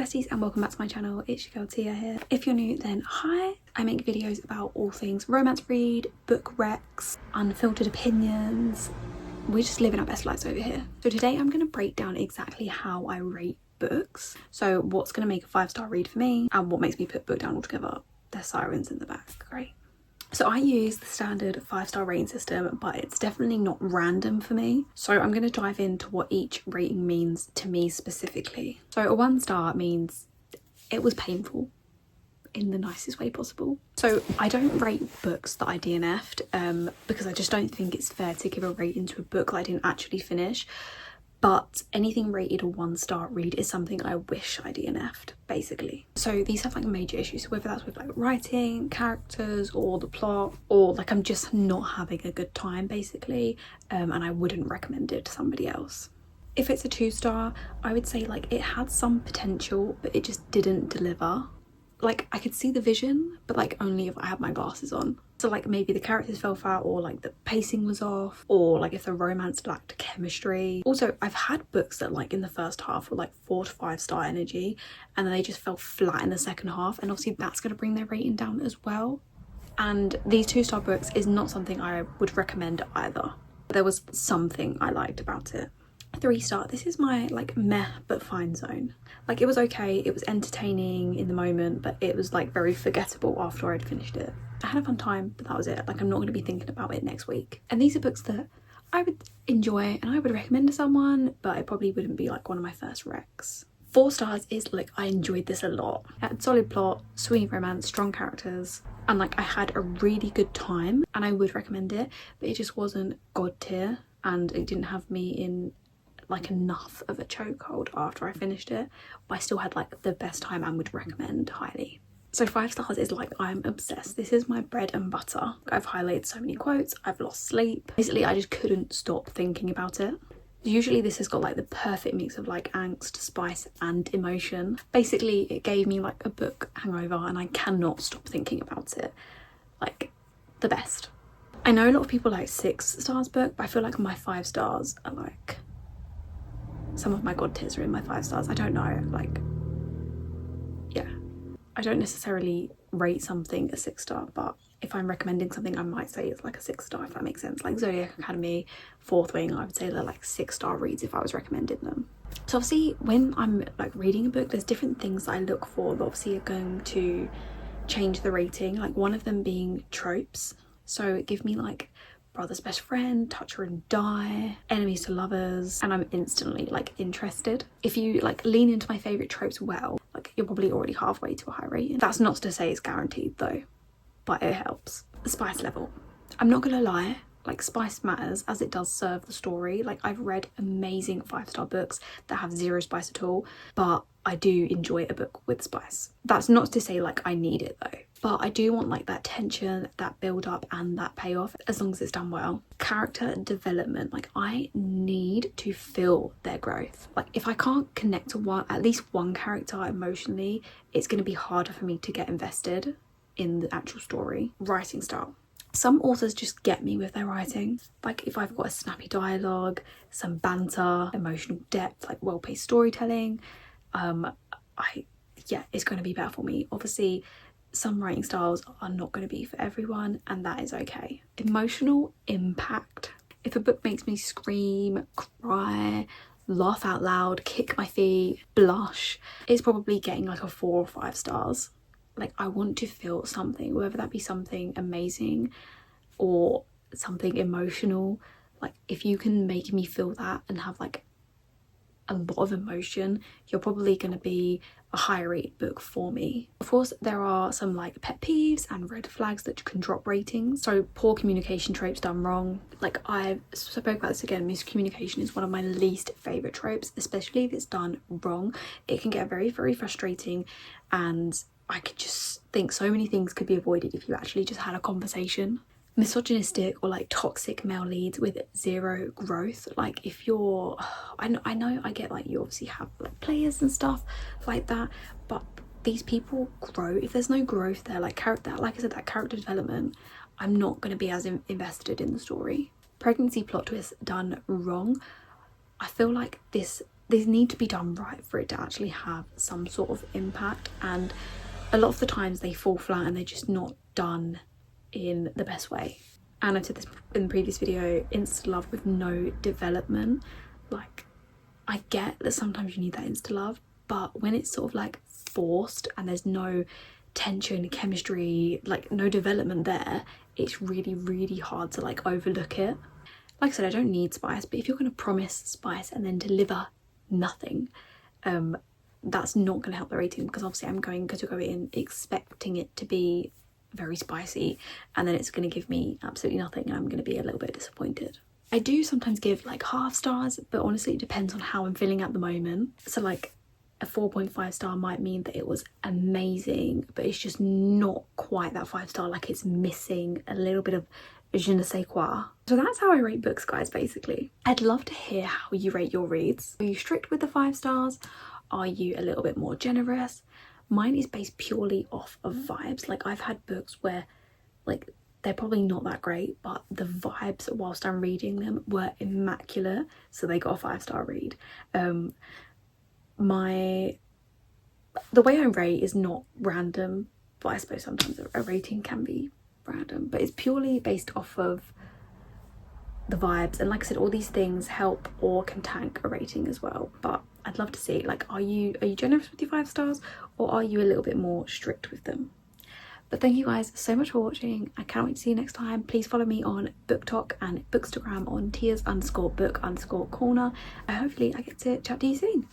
besties, and welcome back to my channel. It's your girl Tia here. If you're new, then hi. I make videos about all things romance read, book recs, unfiltered opinions. We're just living our best lives over here. So today I'm going to break down exactly how I rate books. So what's going to make a 5-star read for me and what makes me put book down altogether. There's sirens in the back, great. So I use the standard 5-star rating system, but it's definitely not random for me. So I'm going to dive into what each rating means to me specifically. So a 1-star means it was painful in the nicest way possible. So I don't rate books that I DNF'd because I just don't think it's fair to give a rating to a book that I didn't actually finish. But anything rated a 1-star read is something I wish I DNF'd, basically. So these have like major issues, so whether that's with like writing, characters, or the plot, or like I'm just not having a good time, basically, and I wouldn't recommend it to somebody else. If it's a 2-star, I would say like it had some potential, but it just didn't deliver. Like I could see the vision, but like only if I had my glasses on. So like maybe the characters fell flat, or like the pacing was off, or like if the romance lacked chemistry. Also, I've had books that like in the first half were like 4 to 5-star energy, and then they just fell flat in the second half, and obviously that's going to bring their rating down as well. And these 2-star books is not something I would recommend either. There was something I liked about it. 3-star, this is my like meh but fine zone. Like it was okay, it was entertaining in the moment, but it was like very forgettable after I'd finished it. I had a fun time, but that was it. Like I'm not going to be thinking about it next week. And these are books that I would enjoy and I would recommend to someone, but it probably wouldn't be like one of my first recs. 4 stars is like I enjoyed this a lot. It had solid plot, sweet romance, strong characters, and like I had a really good time and I would recommend it, but it just wasn't god tier and it didn't have me in like enough of a chokehold after I finished it, but I still had like the best time and would recommend highly. So 5 stars is like I'm obsessed. This is my bread and butter. I've highlighted so many quotes, I've lost sleep. Basically I just couldn't stop thinking about it. Usually this has got like the perfect mix of like angst, spice and emotion. Basically it gave me like a book hangover and I cannot stop thinking about it. Like the best. I know a lot of people like 6 stars book, but I feel like my 5 stars are like, some of my god tiers are in my 5 stars. I don't know, like, yeah. I don't necessarily rate something a 6-star, but if I'm recommending something, I might say it's like a 6-star, if that makes sense. Like Zodiac Academy, Fourth Wing, I would say they're like 6-star reads if I was recommending them. So obviously when I'm like reading a book, there's different things that I look for that obviously are going to change the rating. Like one of them being tropes. So give me like brother's best friend, touch her and die, enemies to lovers, and I'm instantly like interested. If you like lean into my favorite tropes well, like you're probably already halfway to a high rating. That's not to say it's guaranteed though, but it helps. The spice level, I'm not gonna lie, like spice matters as it does serve the story. Like I've read amazing 5-star books that have 0 spice at all, but I do enjoy a book with spice. That's not to say like I need it though, but I do want like that tension, that build up and that payoff as long as it's done well. Character development, like I need to feel their growth. Like if I can't connect to at least one character emotionally, it's going to be harder for me to get invested in the actual story. Writing style. Some authors just get me with their writing. Like if I've got a snappy dialogue, some banter, emotional depth, like well-paced storytelling, it's going to be better for me. Obviously some writing styles are not going to be for everyone, and that is okay. Emotional impact. If a book makes me scream, cry, laugh out loud, kick my feet, blush, it's probably getting like a 4 or 5 stars. Like I want to feel something, whether that be something amazing or something emotional. Like if you can make me feel that and have like a lot of emotion, you're probably going to be a high rate book for me. Of course there are some like pet peeves and red flags that can drop ratings. So poor communication tropes done wrong. Like I spoke about this again, miscommunication is one of my least favorite tropes, especially if it's done wrong. It can get very, very frustrating, and I could just think so many things could be avoided if you actually just had a conversation. Misogynistic or like toxic male leads with 0 growth. Like if you're, I know I get like you obviously have like players and stuff like that, but these people grow. If there's no growth there, like character, like I said, that character development, I'm not going to be as invested in the story. Pregnancy plot twist done wrong. I feel like this these need to be done right for it to actually have some sort of impact, and a lot of the times they fall flat and they're just not done in the best way. And I said this in the previous video, insta love with no development. Like, I get that sometimes you need that insta love, but when it's sort of like forced and there's no tension, chemistry, like no development there, it's really, really hard to like overlook it. Like I said, I don't need spice, but if you're going to promise spice and then deliver nothing, that's not going to help the rating, because obviously I'm going to go in expecting it to be very spicy and then it's going to give me absolutely nothing and I'm going to be a little bit disappointed. I do sometimes give like half stars, but honestly it depends on how I'm feeling at the moment. So like a 4.5 star might mean that it was amazing, but it's just not quite that 5 star, like it's missing a little bit of je ne sais quoi. So that's how I rate books, guys, basically. I'd love to hear how you rate your reads. Are you strict with the 5 stars? Are you a little bit more generous? Mine is based purely off of vibes. Like, I've had books where like they're probably not that great, but the vibes whilst I'm reading them were immaculate, so they got a 5-star read. The way I rate is not random, but I suppose sometimes a rating can be random, but it's purely based off of the vibes. And like I said, all these things help or can tank a rating as well. But I'd love to see, like, are you generous with your 5 stars, or are you a little bit more strict with them? But thank you guys so much for watching. I can't wait to see you next time. Please follow me on BookTok and Bookstagram on tias_book_corner. Hopefully I get to chat to you soon.